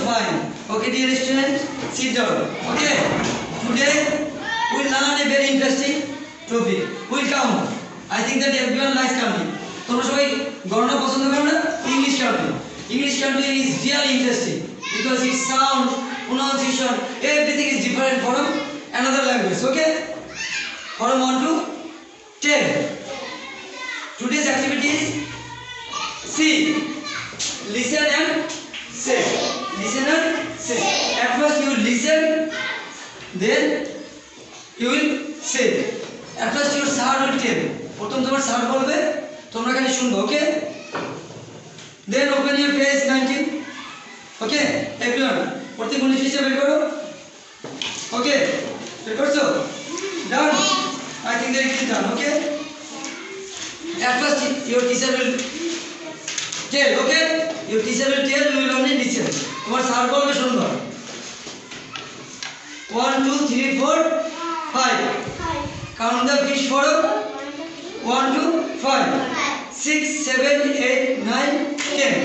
fine. Okay, dear students, sit down. Okay, today we'll learn a very interesting topic. We'll count. I think that everyone likes counting. তোমরা সবাই গণনা পছন্দ করো না? English counting. English counting is really interesting because its sound, pronunciation, everything is different from another language. Okay, from 1 to 10. Today's activity is see, listen and say. Listen and say. At first you listen, then you will say. At first your sir will tell. প্রথম তোমার sir বলবে, তোমরা খালি শুনবে, ওকে? Then open your page 19. Okay, everyone. প্রত্যেক 19 পৃষ্ঠা বের করো. Okay, বের করছো? Done. I think that it is done. Okay. At first your teacher will tell. Okay, your teacher will tell. You will only listen. তোমার স্যার বলবে শুনবা. 1 2 3 4 5. Count the fish for 1 2 5 6 7 8 9 10.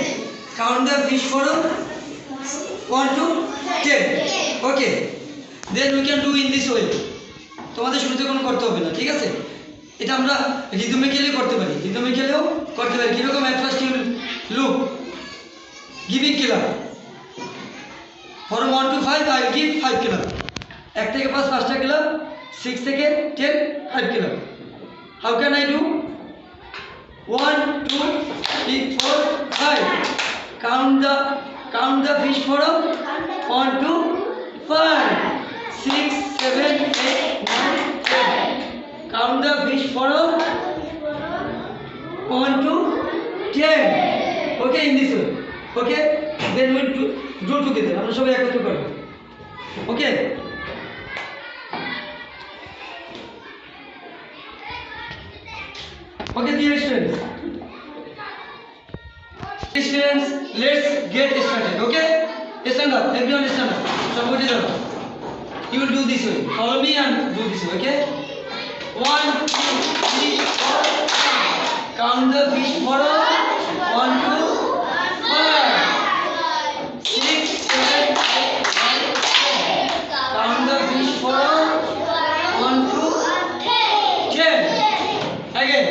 Count the fish for 1 2 10. Okay, then we can do in this way. তোমাদের শুরুতে কোনো করতে হবে না, ঠিক আছে? এটা আমরা রিদমে খেলেও করতে পারি, কিরকম? at first you look giving clap from 1 to 5. I will give 5 clap. 1 থেকে 5 5টা clap, 6 থেকে 10 5 clap. How can I do? 1 2 3 4 5. Count the fish for 1 2 5 6 7 8 9 10. Count the fish for 1 to 10. Okay, in this way. Okay, then we do together. আমরা সবাই একত্র করব. Okay. Okay, dear students. Students, let's get started. Okay, stand up. Everyone stand up. Somebody stand up. You will do this way. Follow me and do this way. Okay. 1 2 3 4 5. Count the fish for 1 2 5 6 7 8 9 10. Count the fish for 1 2 10. Again.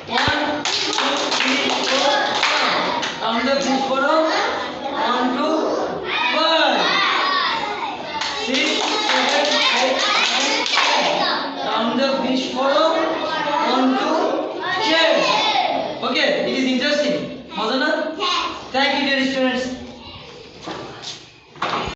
1 2 3 4 5. Count the fish for 1 2 5 6 7 8 9 10. Count the fish for 1 2 10. Okay, it is interesting. Thank you, dear students.